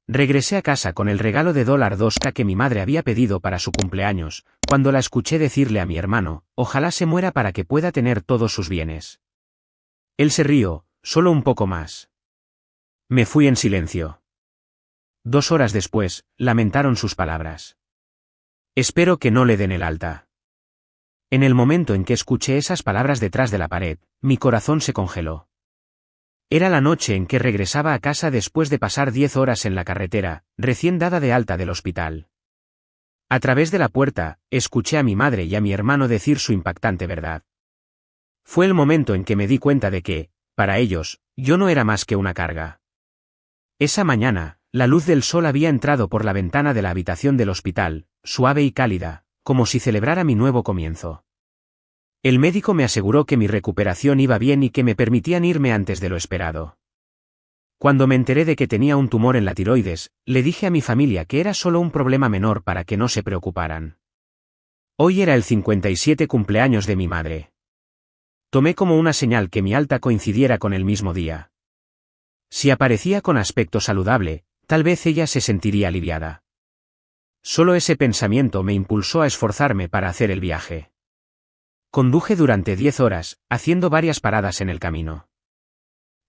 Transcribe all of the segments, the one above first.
Regresé a casa con el regalo de $2K que mi madre había pedido para su cumpleaños, cuando la escuché decirle a mi hermano, ojalá se muera para que pueda tener todos sus bienes. Él se rió, solo un poco más. Me fui en silencio. 2 horas después, lamentaron sus palabras. Espero que no le den el alta. En el momento en que escuché esas palabras detrás de la pared, mi corazón se congeló. Era la noche en que regresaba a casa después de pasar 10 horas en la carretera, recién dada de alta del hospital. A través de la puerta, escuché a mi madre y a mi hermano decir su impactante verdad. Fue el momento en que me di cuenta de que, para ellos, yo no era más que una carga. Esa mañana, la luz del sol había entrado por la ventana de la habitación del hospital, suave y cálida, como si celebrara mi nuevo comienzo. El médico me aseguró que mi recuperación iba bien y que me permitían irme antes de lo esperado. Cuando me enteré de que tenía un tumor en la tiroides, le dije a mi familia que era solo un problema menor para que no se preocuparan. Hoy era el 57 cumpleaños de mi madre. Tomé como una señal que mi alta coincidiera con el mismo día. Si aparecía con aspecto saludable, tal vez ella se sentiría aliviada. Solo ese pensamiento me impulsó a esforzarme para hacer el viaje. Conduje durante 10 horas, haciendo varias paradas en el camino.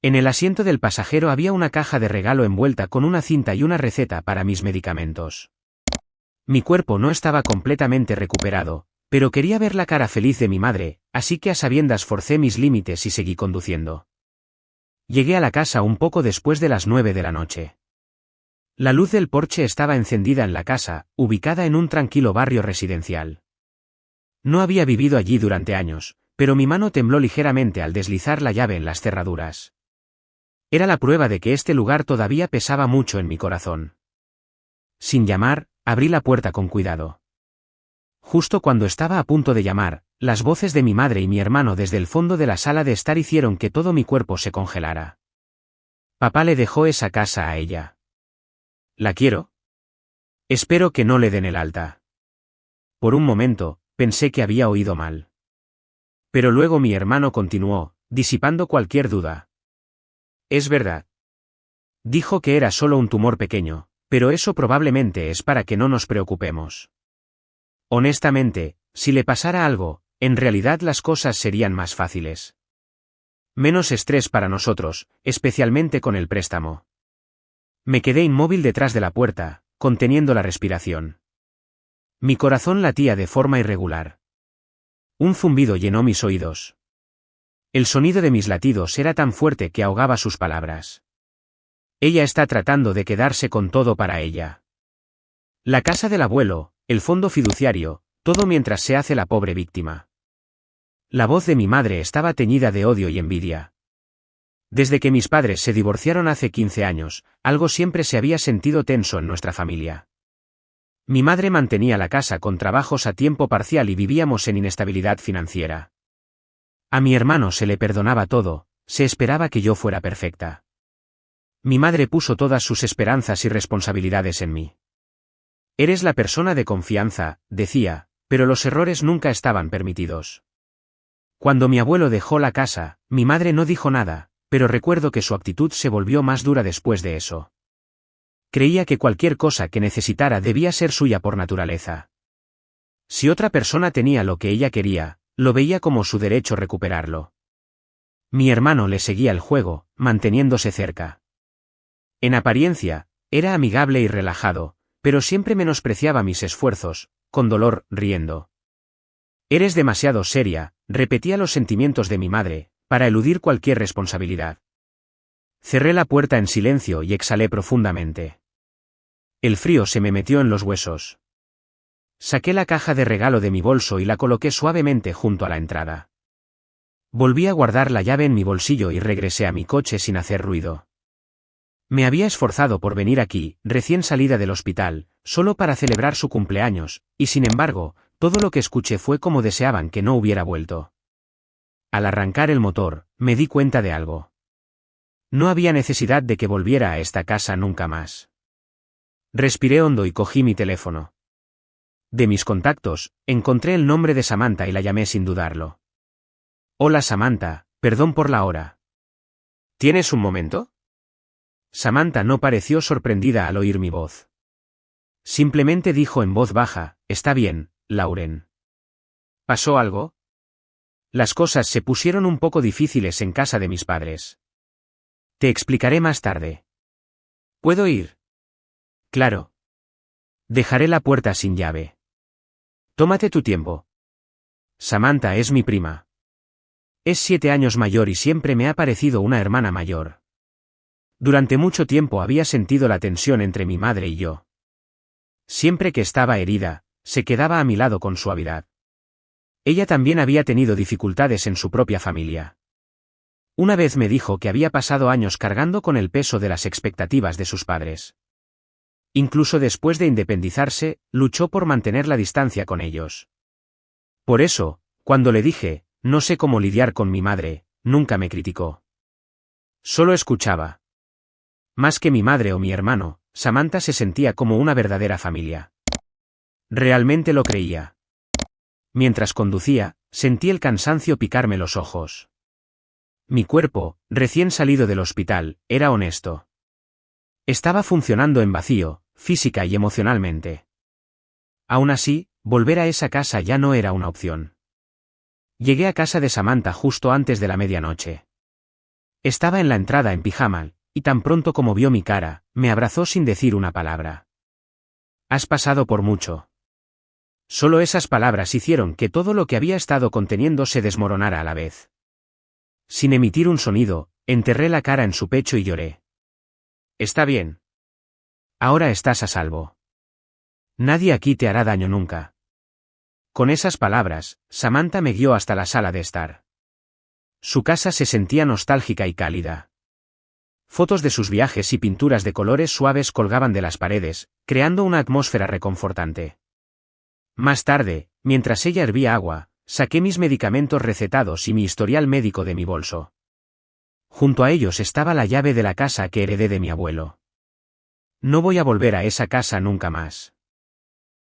En el asiento del pasajero había una caja de regalo envuelta con una cinta y una receta para mis medicamentos. Mi cuerpo no estaba completamente recuperado, pero quería ver la cara feliz de mi madre, así que a sabiendas forcé mis límites y seguí conduciendo. Llegué a la casa un poco después de las 9 de la noche. La luz del porche estaba encendida en la casa, ubicada en un tranquilo barrio residencial. No había vivido allí durante años, pero mi mano tembló ligeramente al deslizar la llave en las cerraduras. Era la prueba de que este lugar todavía pesaba mucho en mi corazón. Sin llamar, abrí la puerta con cuidado. Justo cuando estaba a punto de llamar, las voces de mi madre y mi hermano desde el fondo de la sala de estar hicieron que todo mi cuerpo se congelara. Papá le dejó esa casa a ella. ¿La quiero? Espero que no le den el alta. Por un momento, pensé que había oído mal. Pero luego mi hermano continuó, disipando cualquier duda. Es verdad. Dijo que era solo un tumor pequeño, pero eso probablemente es para que no nos preocupemos. Honestamente, si le pasara algo, en realidad las cosas serían más fáciles. Menos estrés para nosotros, especialmente con el préstamo. Me quedé inmóvil detrás de la puerta, conteniendo la respiración. Mi corazón latía de forma irregular. Un zumbido llenó mis oídos. El sonido de mis latidos era tan fuerte que ahogaba sus palabras. Ella está tratando de quedarse con todo para ella. La casa del abuelo, el fondo fiduciario, todo mientras se hace la pobre víctima. La voz de mi madre estaba teñida de odio y envidia. Desde que mis padres se divorciaron hace 15 años, algo siempre se había sentido tenso en nuestra familia. Mi madre mantenía la casa con trabajos a tiempo parcial y vivíamos en inestabilidad financiera. A mi hermano se le perdonaba todo, se esperaba que yo fuera perfecta. Mi madre puso todas sus esperanzas y responsabilidades en mí. Eres la persona de confianza, decía, pero los errores nunca estaban permitidos. Cuando mi abuelo dejó la casa, mi madre no dijo nada, pero recuerdo que su actitud se volvió más dura después de eso. Creía que cualquier cosa que necesitara debía ser suya por naturaleza. Si otra persona tenía lo que ella quería, lo veía como su derecho recuperarlo. Mi hermano le seguía el juego, manteniéndose cerca. En apariencia, era amigable y relajado, pero siempre menospreciaba mis esfuerzos, con dolor, riendo. Eres demasiado seria, repetía los sentimientos de mi madre, para eludir cualquier responsabilidad. Cerré la puerta en silencio y exhalé profundamente. El frío se me metió en los huesos. Saqué la caja de regalo de mi bolso y la coloqué suavemente junto a la entrada. Volví a guardar la llave en mi bolsillo y regresé a mi coche sin hacer ruido. Me había esforzado por venir aquí, recién salida del hospital, solo para celebrar su cumpleaños, y sin embargo, todo lo que escuché fue como deseaban que no hubiera vuelto. Al arrancar el motor, me di cuenta de algo. No había necesidad de que volviera a esta casa nunca más. Respiré hondo y cogí mi teléfono. De mis contactos, encontré el nombre de Samantha y la llamé sin dudarlo. Hola Samantha, perdón por la hora. ¿Tienes un momento? Samantha no pareció sorprendida al oír mi voz. Simplemente dijo en voz baja, «Está bien, Lauren». ¿Pasó algo? Las cosas se pusieron un poco difíciles en casa de mis padres. Te explicaré más tarde. ¿Puedo ir? Claro. Dejaré la puerta sin llave. Tómate tu tiempo. Samantha es mi prima. Es 7 años mayor y siempre me ha parecido una hermana mayor. Durante mucho tiempo había sentido la tensión entre mi madre y yo. Siempre que estaba herida, se quedaba a mi lado con suavidad. Ella también había tenido dificultades en su propia familia. Una vez me dijo que había pasado años cargando con el peso de las expectativas de sus padres. Incluso después de independizarse, luchó por mantener la distancia con ellos. Por eso, cuando le dije, no sé cómo lidiar con mi madre, nunca me criticó. Solo escuchaba. Más que mi madre o mi hermano, Samantha se sentía como una verdadera familia. Realmente lo creía. Mientras conducía, sentí el cansancio picarme los ojos. Mi cuerpo, recién salido del hospital, era honesto. Estaba funcionando en vacío, física y emocionalmente. Aún así, volver a esa casa ya no era una opción. Llegué a casa de Samantha justo antes de la medianoche. Estaba en la entrada en pijama, y tan pronto como vio mi cara, me abrazó sin decir una palabra. Has pasado por mucho. Solo esas palabras hicieron que todo lo que había estado conteniendo se desmoronara a la vez. Sin emitir un sonido, enterré la cara en su pecho y lloré. Está bien. Ahora estás a salvo. Nadie aquí te hará daño nunca. Con esas palabras, Samantha me guió hasta la sala de estar. Su casa se sentía nostálgica y cálida. Fotos de sus viajes y pinturas de colores suaves colgaban de las paredes, creando una atmósfera reconfortante. Más tarde, mientras ella hervía agua, saqué mis medicamentos recetados y mi historial médico de mi bolso. Junto a ellos estaba la llave de la casa que heredé de mi abuelo. No voy a volver a esa casa nunca más.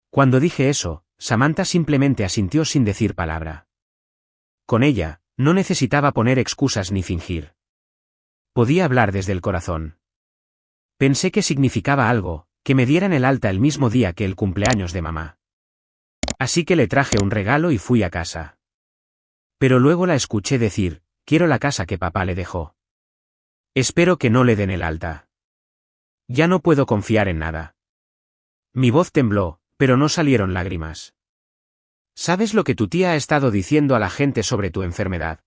Cuando dije eso, Samantha simplemente asintió sin decir palabra. Con ella, no necesitaba poner excusas ni fingir. Podía hablar desde el corazón. Pensé que significaba algo, que me dieran el alta el mismo día que el cumpleaños de mamá. Así que le traje un regalo y fui a casa. Pero luego la escuché decir, quiero la casa que papá le dejó. Espero que no le den el alta. Ya no puedo confiar en nada. Mi voz tembló, pero no salieron lágrimas. ¿Sabes lo que tu tía ha estado diciendo a la gente sobre tu enfermedad?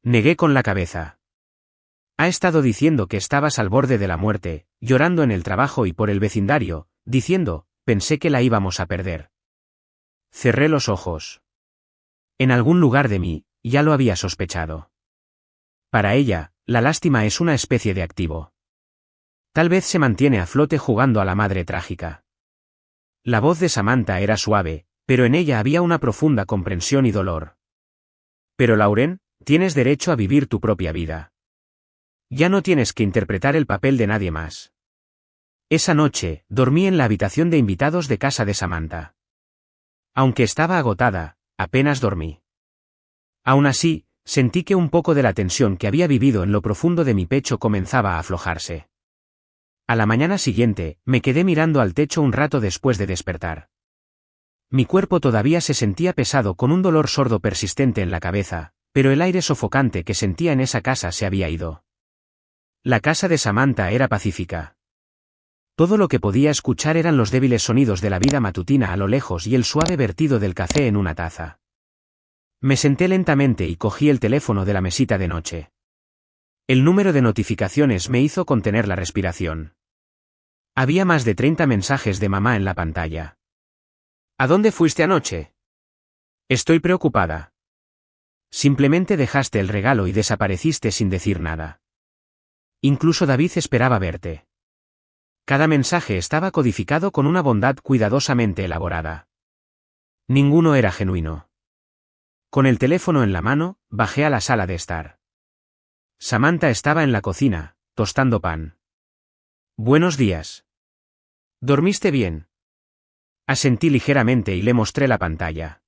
Negué con la cabeza. Ha estado diciendo que estabas al borde de la muerte, llorando en el trabajo y por el vecindario, diciendo, pensé que la íbamos a perder. Cerré los ojos. En algún lugar de mí, ya lo había sospechado. Para ella, la lástima es una especie de activo. Tal vez se mantiene a flote jugando a la madre trágica. La voz de Samantha era suave, pero en ella había una profunda comprensión y dolor. Pero Lauren, tienes derecho a vivir tu propia vida. Ya no tienes que interpretar el papel de nadie más. Esa noche, dormí en la habitación de invitados de casa de Samantha. Aunque estaba agotada, apenas dormí. Aún así, sentí que un poco de la tensión que había vivido en lo profundo de mi pecho comenzaba a aflojarse. A la mañana siguiente, me quedé mirando al techo un rato después de despertar. Mi cuerpo todavía se sentía pesado con un dolor sordo persistente en la cabeza, pero el aire sofocante que sentía en esa casa se había ido. La casa de Samantha era pacífica. Todo lo que podía escuchar eran los débiles sonidos de la vida matutina a lo lejos y el suave vertido del café en una taza. Me senté lentamente y cogí el teléfono de la mesita de noche. El número de notificaciones me hizo contener la respiración. Había más de 30 mensajes de mamá en la pantalla. ¿A dónde fuiste anoche? Estoy preocupada. Simplemente dejaste el regalo y desapareciste sin decir nada. Incluso David esperaba verte. Cada mensaje estaba codificado con una bondad cuidadosamente elaborada. Ninguno era genuino. Con el teléfono en la mano, bajé a la sala de estar. Samantha estaba en la cocina, tostando pan. Buenos días. ¿Dormiste bien? Asentí ligeramente y le mostré la pantalla.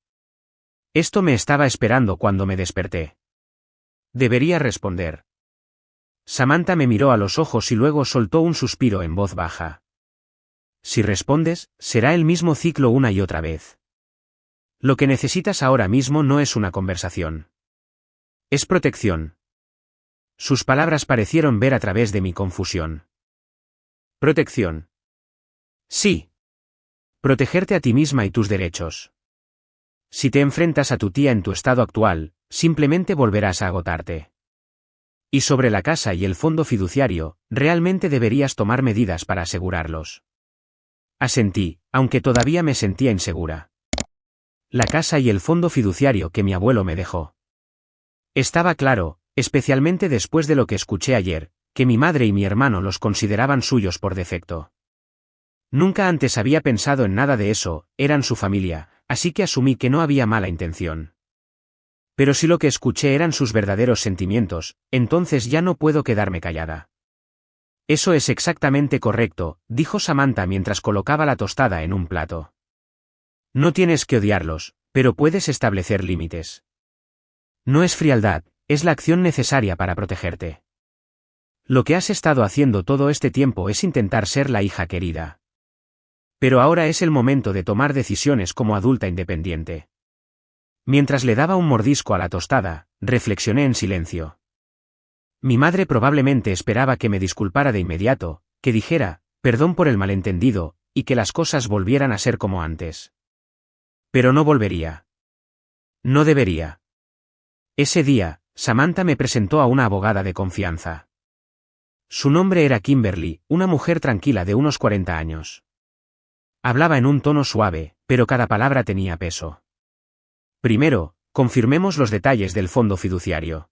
Esto me estaba esperando cuando me desperté. Debería responder. Samantha me miró a los ojos y luego soltó un suspiro en voz baja. Si respondes, será el mismo ciclo una y otra vez. Lo que necesitas ahora mismo no es una conversación. Es protección. Sus palabras parecieron ver a través de mi confusión. Protección. Sí. Protegerte a ti misma y tus derechos. Si te enfrentas a tu tía en tu estado actual, simplemente volverás a agotarte. Y sobre la casa y el fondo fiduciario, realmente deberías tomar medidas para asegurarlos. Asentí, aunque todavía me sentía insegura. La casa y el fondo fiduciario que mi abuelo me dejó. Estaba claro, especialmente después de lo que escuché ayer, que mi madre y mi hermano los consideraban suyos por defecto. Nunca antes había pensado en nada de eso, eran su familia, así que asumí que no había mala intención. Pero si lo que escuché eran sus verdaderos sentimientos, entonces ya no puedo quedarme callada. Eso es exactamente correcto, dijo Samantha mientras colocaba la tostada en un plato. No tienes que odiarlos, pero puedes establecer límites. No es frialdad, es la acción necesaria para protegerte. Lo que has estado haciendo todo este tiempo es intentar ser la hija querida. Pero ahora es el momento de tomar decisiones como adulta independiente. Mientras le daba un mordisco a la tostada, reflexioné en silencio. Mi madre probablemente esperaba que me disculpara de inmediato, que dijera, perdón por el malentendido, y que las cosas volvieran a ser como antes. Pero no volvería. No debería. Ese día, Samantha me presentó a una abogada de confianza. Su nombre era Kimberly, una mujer tranquila de unos 40 años. Hablaba en un tono suave, pero cada palabra tenía peso. Primero, confirmemos los detalles del fondo fiduciario.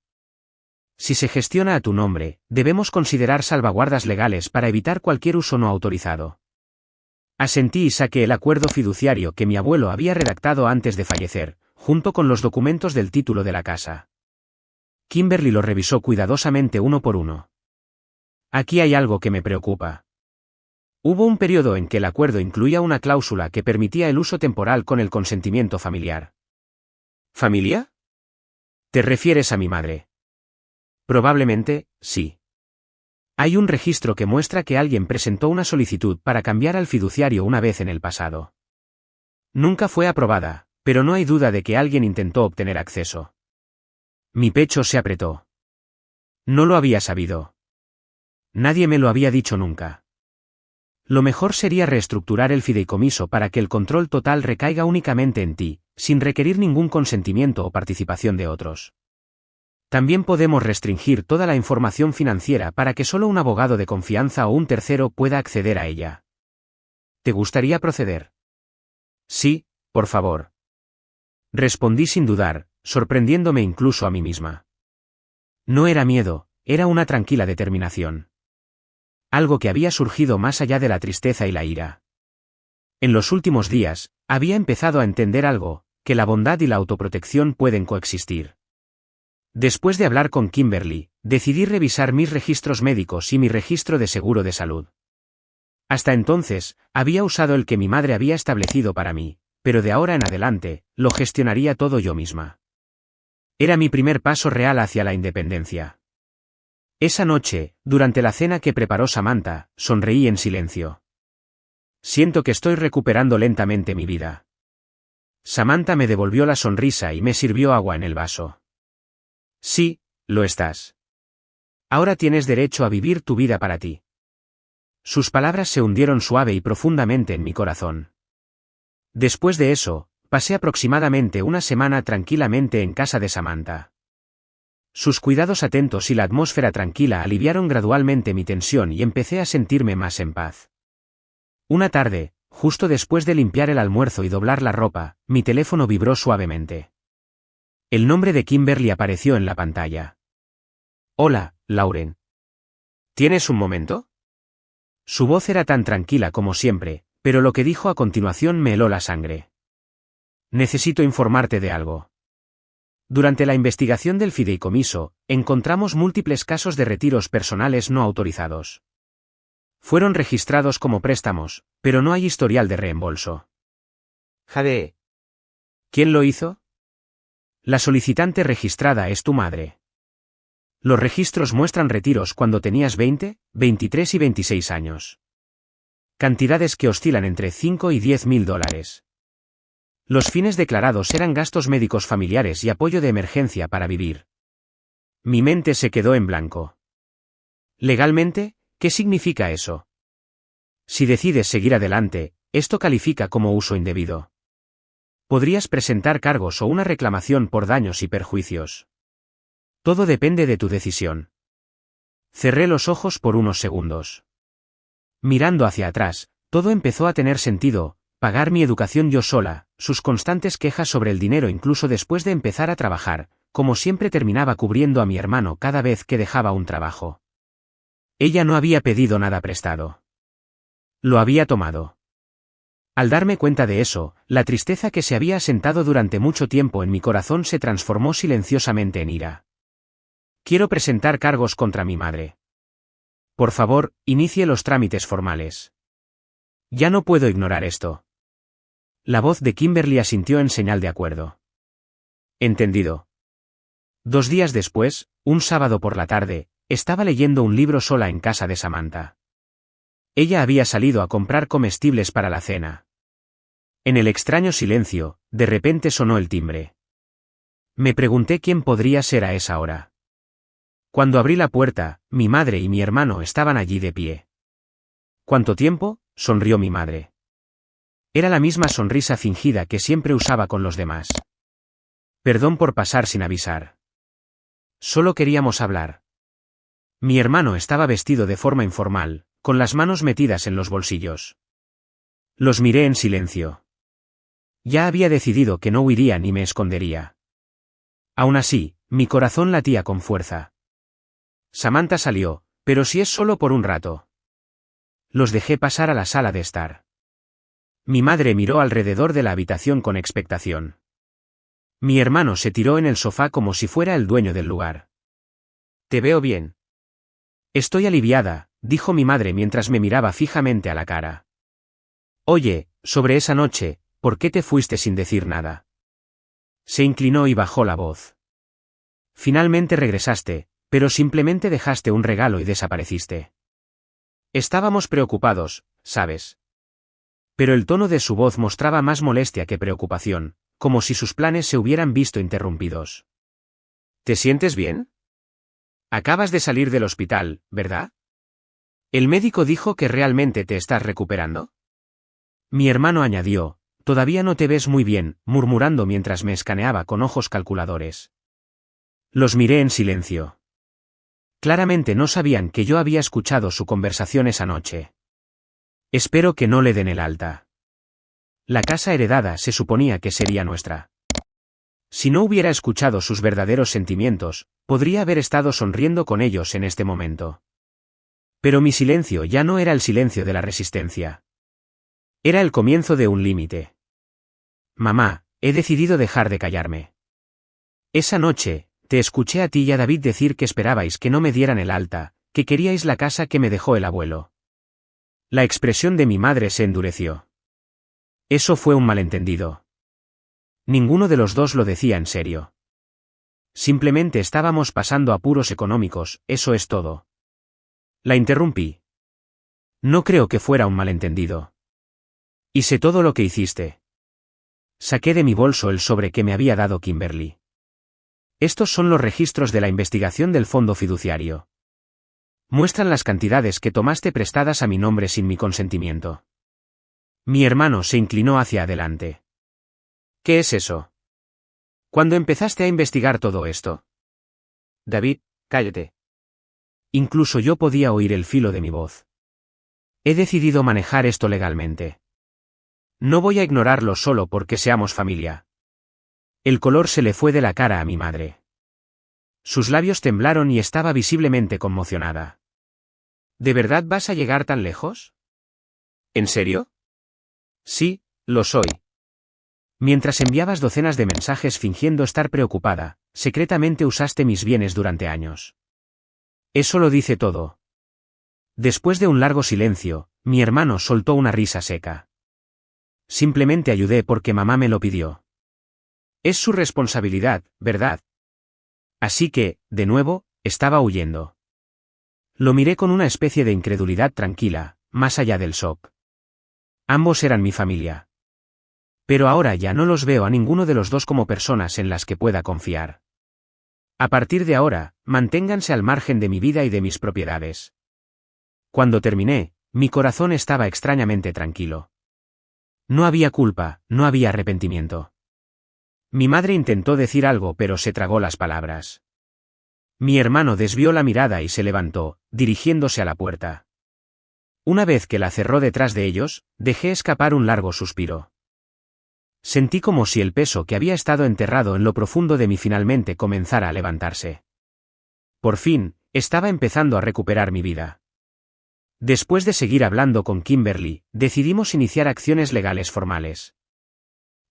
Si se gestiona a tu nombre, debemos considerar salvaguardas legales para evitar cualquier uso no autorizado. Asentí y saqué el acuerdo fiduciario que mi abuelo había redactado antes de fallecer, junto con los documentos del título de la casa. Kimberly lo revisó cuidadosamente uno por uno. Aquí hay algo que me preocupa. Hubo un periodo en que el acuerdo incluía una cláusula que permitía el uso temporal con el consentimiento familiar. ¿Familia? ¿Te refieres a mi madre? Probablemente, sí. Hay un registro que muestra que alguien presentó una solicitud para cambiar al fiduciario una vez en el pasado. Nunca fue aprobada, pero no hay duda de que alguien intentó obtener acceso. Mi pecho se apretó. No lo había sabido. Nadie me lo había dicho nunca. Lo mejor sería reestructurar el fideicomiso para que el control total recaiga únicamente en ti, sin requerir ningún consentimiento o participación de otros. También podemos restringir toda la información financiera para que solo un abogado de confianza o un tercero pueda acceder a ella. ¿Te gustaría proceder? Sí, por favor. Respondí sin dudar, sorprendiéndome incluso a mí misma. No era miedo, era una tranquila determinación. Algo que había surgido más allá de la tristeza y la ira. En los últimos días, había empezado a entender algo, que la bondad y la autoprotección pueden coexistir. Después de hablar con Kimberly, decidí revisar mis registros médicos y mi registro de seguro de salud. Hasta entonces, había usado el que mi madre había establecido para mí, pero de ahora en adelante, lo gestionaría todo yo misma. Era mi primer paso real hacia la independencia. Esa noche, durante la cena que preparó Samantha, sonreí en silencio. Siento que estoy recuperando lentamente mi vida. Samantha me devolvió la sonrisa y me sirvió agua en el vaso. Sí, lo estás. Ahora tienes derecho a vivir tu vida para ti. Sus palabras se hundieron suave y profundamente en mi corazón. Después de eso, pasé aproximadamente una semana tranquilamente en casa de Samantha. Sus cuidados atentos y la atmósfera tranquila aliviaron gradualmente mi tensión y empecé a sentirme más en paz. Una tarde, justo después de limpiar el almuerzo y doblar la ropa, mi teléfono vibró suavemente. El nombre de Kimberly apareció en la pantalla. Hola, Lauren. ¿Tienes un momento? Su voz era tan tranquila como siempre, pero lo que dijo a continuación me heló la sangre. Necesito informarte de algo. Durante la investigación del fideicomiso, encontramos múltiples casos de retiros personales no autorizados. Fueron registrados como préstamos, pero no hay historial de reembolso. Jade. ¿Quién lo hizo? La solicitante registrada es tu madre. Los registros muestran retiros cuando tenías 20, 23 y 26 años. Cantidades que oscilan entre 5 y 10.000 dólares. Los fines declarados eran gastos médicos familiares y apoyo de emergencia para vivir. Mi mente se quedó en blanco. Legalmente, ¿qué significa eso? Si decides seguir adelante, esto califica como uso indebido. Podrías presentar cargos o una reclamación por daños y perjuicios. Todo depende de tu decisión. Cerré los ojos por unos segundos. Mirando hacia atrás, todo empezó a tener sentido: pagar mi educación yo sola, sus constantes quejas sobre el dinero incluso después de empezar a trabajar, como siempre terminaba cubriendo a mi hermano cada vez que dejaba un trabajo. Ella no había pedido nada prestado. Lo había tomado. Al darme cuenta de eso, la tristeza que se había asentado durante mucho tiempo en mi corazón se transformó silenciosamente en ira. Quiero presentar cargos contra mi madre. Por favor, inicie los trámites formales. Ya no puedo ignorar esto. La voz de Kimberly asintió en señal de acuerdo. Entendido. 2 días después, un sábado por la tarde, estaba leyendo un libro sola en casa de Samantha. Ella había salido a comprar comestibles para la cena. En el extraño silencio, de repente sonó el timbre. Me pregunté quién podría ser a esa hora. Cuando abrí la puerta, mi madre y mi hermano estaban allí de pie. ¿Cuánto tiempo?, sonrió mi madre. Era la misma sonrisa fingida que siempre usaba con los demás. Perdón por pasar sin avisar. Solo queríamos hablar. Mi hermano estaba vestido de forma informal, con las manos metidas en los bolsillos. Los miré en silencio. Ya había decidido que no huiría ni me escondería. Aún así, mi corazón latía con fuerza. Samantha salió, pero si es solo por un rato. Los dejé pasar a la sala de estar. Mi madre miró alrededor de la habitación con expectación. Mi hermano se tiró en el sofá como si fuera el dueño del lugar. «Te veo bien». «Estoy aliviada», dijo mi madre mientras me miraba fijamente a la cara. «Oye, sobre esa noche, ¿por qué te fuiste sin decir nada?» Se inclinó y bajó la voz. «Finalmente regresaste, pero simplemente dejaste un regalo y desapareciste. Estábamos preocupados, ¿sabes?» Pero el tono de su voz mostraba más molestia que preocupación, como si sus planes se hubieran visto interrumpidos. «¿Te sientes bien? Acabas de salir del hospital, ¿verdad? ¿El médico dijo que realmente te estás recuperando?» Mi hermano añadió: «Todavía no te ves muy bien», murmurando mientras me escaneaba con ojos calculadores. Los miré en silencio. Claramente no sabían que yo había escuchado su conversación esa noche. Espero que no le den el alta. La casa heredada se suponía que sería nuestra. Si no hubiera escuchado sus verdaderos sentimientos, podría haber estado sonriendo con ellos en este momento. Pero mi silencio ya no era el silencio de la resistencia. Era el comienzo de un límite. «Mamá, he decidido dejar de callarme. Esa noche, te escuché a ti y a David decir que esperabais que no me dieran el alta, que queríais la casa que me dejó el abuelo». La expresión de mi madre se endureció. Eso fue un malentendido. Ninguno de los dos lo decía en serio. Simplemente estábamos pasando apuros económicos, eso es todo. La interrumpí. No creo que fuera un malentendido. Y sé todo lo que hiciste. Saqué de mi bolso el sobre que me había dado Kimberly. Estos son los registros de la investigación del fondo fiduciario. Muestran las cantidades que tomaste prestadas a mi nombre sin mi consentimiento. Mi hermano se inclinó hacia adelante. ¿Qué es eso? ¿Cuándo empezaste a investigar todo esto? David, cállate. Incluso yo podía oír el filo de mi voz. He decidido manejar esto legalmente. No voy a ignorarlo solo porque seamos familia. El color se le fue de la cara a mi madre. Sus labios temblaron y estaba visiblemente conmocionada. ¿De verdad vas a llegar tan lejos? ¿En serio? Sí, lo soy. Mientras enviabas docenas de mensajes fingiendo estar preocupada, secretamente usaste mis bienes durante años. Eso lo dice todo. Después de un largo silencio, mi hermano soltó una risa seca. Simplemente ayudé porque mamá me lo pidió. Es su responsabilidad, ¿verdad? Así que, de nuevo, estaba huyendo. Lo miré con una especie de incredulidad tranquila, más allá del shock. Ambos eran mi familia. Pero ahora ya no los veo a ninguno de los dos como personas en las que pueda confiar. A partir de ahora, manténganse al margen de mi vida y de mis propiedades. Cuando terminé, mi corazón estaba extrañamente tranquilo. No había culpa, no había arrepentimiento. Mi madre intentó decir algo pero se tragó las palabras. Mi hermano desvió la mirada y se levantó, dirigiéndose a la puerta. Una vez que la cerró detrás de ellos, dejé escapar un largo suspiro. Sentí como si el peso que había estado enterrado en lo profundo de mí finalmente comenzara a levantarse. Por fin, estaba empezando a recuperar mi vida. Después de seguir hablando con Kimberly, decidimos iniciar acciones legales formales.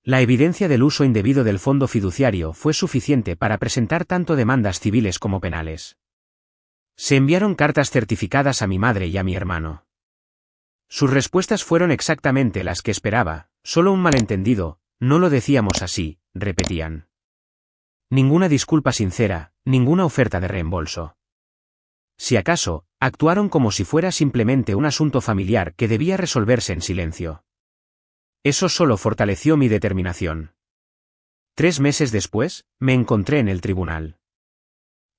La evidencia del uso indebido del fondo fiduciario fue suficiente para presentar tanto demandas civiles como penales. Se enviaron cartas certificadas a mi madre y a mi hermano. Sus respuestas fueron exactamente las que esperaba, solo un malentendido, no lo decíamos así, repetían. Ninguna disculpa sincera, ninguna oferta de reembolso. Si acaso, actuaron como si fuera simplemente un asunto familiar que debía resolverse en silencio. Eso solo fortaleció mi determinación. 3 meses después, me encontré en el tribunal.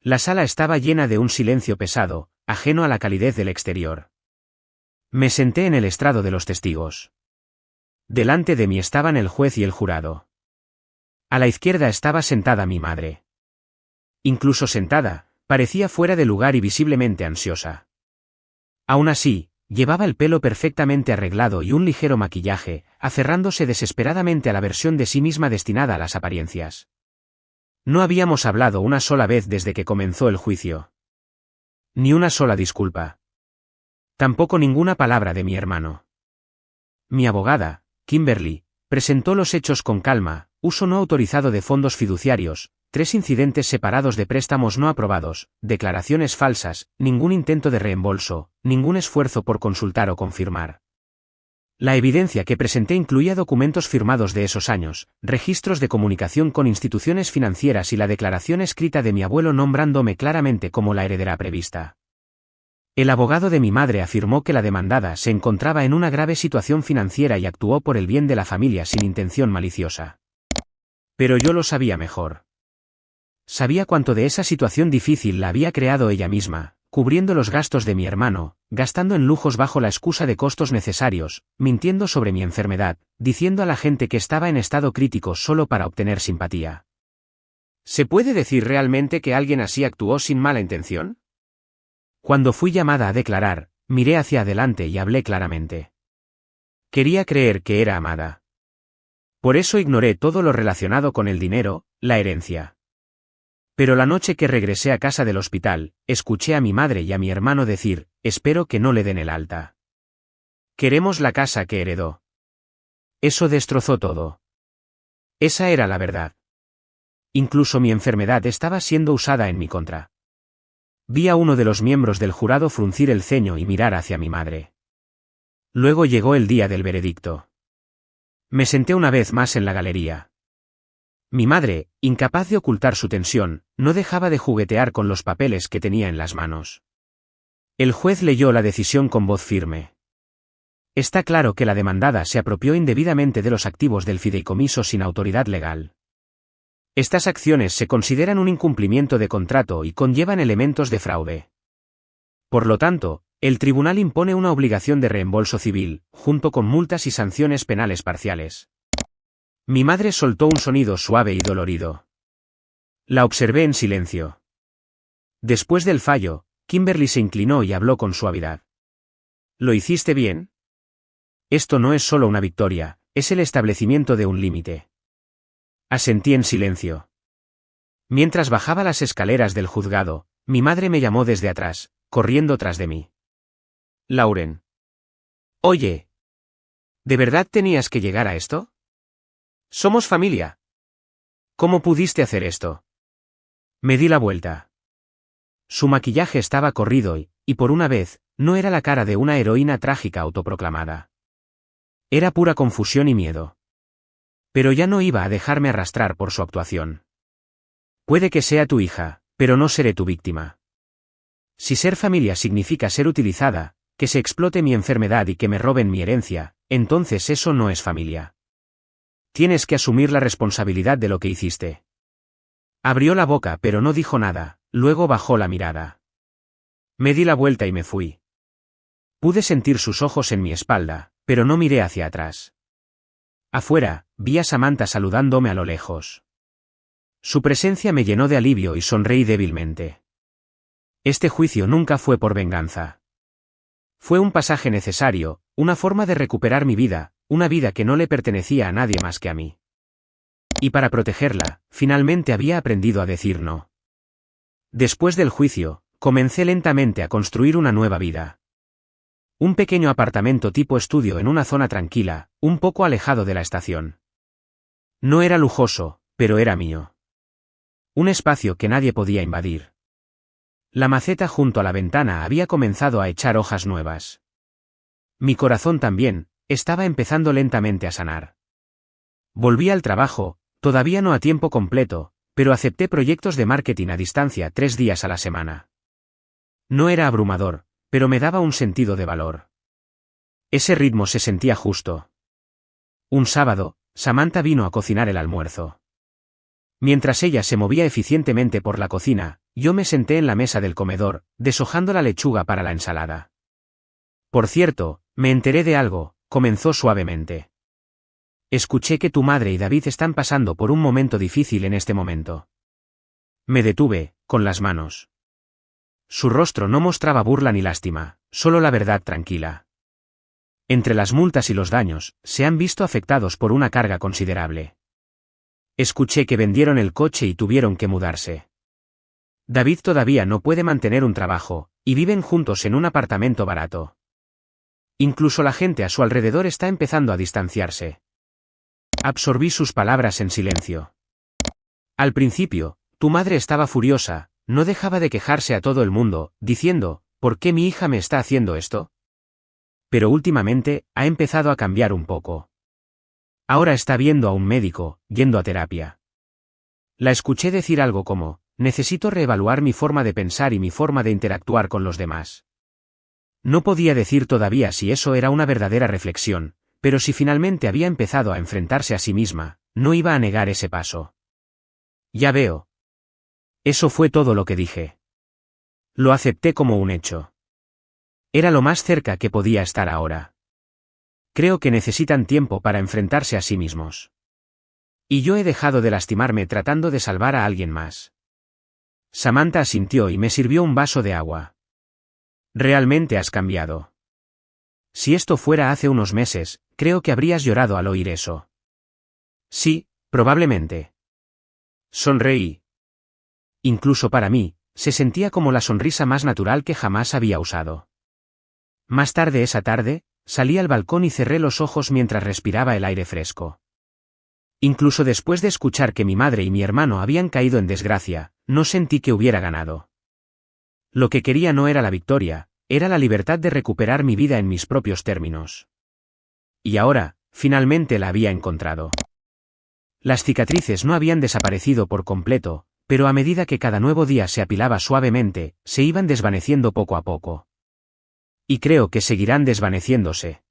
La sala estaba llena de un silencio pesado, ajeno a la calidez del exterior. Me senté en el estrado de los testigos. Delante de mí estaban el juez y el jurado. A la izquierda estaba sentada mi madre. Incluso sentada, parecía fuera de lugar y visiblemente ansiosa. Aún así, llevaba el pelo perfectamente arreglado y un ligero maquillaje, aferrándose desesperadamente a la versión de sí misma destinada a las apariencias. No habíamos hablado una sola vez desde que comenzó el juicio. Ni una sola disculpa. Tampoco ninguna palabra de mi hermano. Mi abogada, Kimberly, presentó los hechos con calma: uso no autorizado de fondos fiduciarios, 3 incidentes separados de préstamos no aprobados, declaraciones falsas, ningún intento de reembolso, ningún esfuerzo por consultar o confirmar. La evidencia que presenté incluía documentos firmados de esos años, registros de comunicación con instituciones financieras y la declaración escrita de mi abuelo nombrándome claramente como la heredera prevista. El abogado de mi madre afirmó que la demandada se encontraba en una grave situación financiera y actuó por el bien de la familia sin intención maliciosa. Pero yo lo sabía mejor. Sabía cuánto de esa situación difícil la había creado ella misma, cubriendo los gastos de mi hermano, gastando en lujos bajo la excusa de costos necesarios, mintiendo sobre mi enfermedad, diciendo a la gente que estaba en estado crítico solo para obtener simpatía. ¿Se puede decir realmente que alguien así actuó sin mala intención? Cuando fui llamada a declarar, miré hacia adelante y hablé claramente. Quería creer que era amada. Por eso ignoré todo lo relacionado con el dinero, la herencia. Pero la noche que regresé a casa del hospital, escuché a mi madre y a mi hermano decir: espero que no le den el alta. Queremos la casa que heredó. Eso destrozó todo. Esa era la verdad. Incluso mi enfermedad estaba siendo usada en mi contra. Vi a uno de los miembros del jurado fruncir el ceño y mirar hacia mi madre. Luego llegó el día del veredicto. Me senté una vez más en la galería. Mi madre, incapaz de ocultar su tensión, no dejaba de juguetear con los papeles que tenía en las manos. El juez leyó la decisión con voz firme. Está claro que la demandada se apropió indebidamente de los activos del fideicomiso sin autoridad legal. Estas acciones se consideran un incumplimiento de contrato y conllevan elementos de fraude. Por lo tanto, el tribunal impone una obligación de reembolso civil, junto con multas y sanciones penales parciales. Mi madre soltó un sonido suave y dolorido. La observé en silencio. Después del fallo, Kimberly se inclinó y habló con suavidad. ¿Lo hiciste bien? Esto no es solo una victoria, es el establecimiento de un límite. Asentí en silencio. Mientras bajaba las escaleras del juzgado, mi madre me llamó desde atrás, corriendo tras de mí. Lauren. Oye. ¿De verdad tenías que llegar a esto? Somos familia. ¿Cómo pudiste hacer esto? Me di la vuelta. Su maquillaje estaba corrido y por una vez, no era la cara de una heroína trágica autoproclamada. Era pura confusión y miedo. Pero ya no iba a dejarme arrastrar por su actuación. Puede que sea tu hija, pero no seré tu víctima. Si ser familia significa ser utilizada, que se explote mi enfermedad y que me roben mi herencia, entonces eso no es familia. Tienes que asumir la responsabilidad de lo que hiciste. Abrió la boca pero no dijo nada, luego bajó la mirada. Me di la vuelta y me fui. Pude sentir sus ojos en mi espalda, pero no miré hacia atrás. Afuera, vi a Samantha saludándome a lo lejos. Su presencia me llenó de alivio y sonreí débilmente. Este juicio nunca fue por venganza. Fue un pasaje necesario, una forma de recuperar mi vida, una vida que no le pertenecía a nadie más que a mí. Y para protegerla, finalmente había aprendido a decir no. Después del juicio, comencé lentamente a construir una nueva vida. Un pequeño apartamento tipo estudio en una zona tranquila, un poco alejado de la estación. No era lujoso, pero era mío. Un espacio que nadie podía invadir. La maceta junto a la ventana había comenzado a echar hojas nuevas. Mi corazón también, estaba empezando lentamente a sanar. Volví al trabajo, todavía no a tiempo completo, pero acepté proyectos de marketing a distancia 3 días a la semana. No era abrumador, pero me daba un sentido de valor. Ese ritmo se sentía justo. Un sábado, Samantha vino a cocinar el almuerzo. Mientras ella se movía eficientemente por la cocina, yo me senté en la mesa del comedor, deshojando la lechuga para la ensalada. Por cierto, me enteré de algo, comenzó suavemente. Escuché que tu madre y David están pasando por un momento difícil en este momento. Me detuve, con las manos. Su rostro no mostraba burla ni lástima, solo la verdad tranquila. Entre las multas y los daños, se han visto afectados por una carga considerable. Escuché que vendieron el coche y tuvieron que mudarse. David todavía no puede mantener un trabajo, y viven juntos en un apartamento barato. Incluso la gente a su alrededor está empezando a distanciarse. Absorbí sus palabras en silencio. Al principio, tu madre estaba furiosa, no dejaba de quejarse a todo el mundo, diciendo, ¿por qué mi hija me está haciendo esto? Pero últimamente, ha empezado a cambiar un poco. Ahora está viendo a un médico, yendo a terapia. La escuché decir algo como, necesito reevaluar mi forma de pensar y mi forma de interactuar con los demás. No podía decir todavía si eso era una verdadera reflexión, pero si finalmente había empezado a enfrentarse a sí misma, no iba a negar ese paso. Ya veo. Eso fue todo lo que dije. Lo acepté como un hecho. Era lo más cerca que podía estar ahora. Creo que necesitan tiempo para enfrentarse a sí mismos. Y yo he dejado de lastimarme tratando de salvar a alguien más. Samantha asintió y me sirvió un vaso de agua. Realmente has cambiado. Si esto fuera hace unos meses, creo que habrías llorado al oír eso. Sí, probablemente. Sonreí. Incluso para mí, se sentía como la sonrisa más natural que jamás había usado. Más tarde esa tarde, salí al balcón y cerré los ojos mientras respiraba el aire fresco. Incluso después de escuchar que mi madre y mi hermano habían caído en desgracia, no sentí que hubiera ganado. Lo que quería no era la victoria, era la libertad de recuperar mi vida en mis propios términos. Y ahora, finalmente la había encontrado. Las cicatrices no habían desaparecido por completo, pero a medida que cada nuevo día se apilaba suavemente, se iban desvaneciendo poco a poco. Y creo que seguirán desvaneciéndose.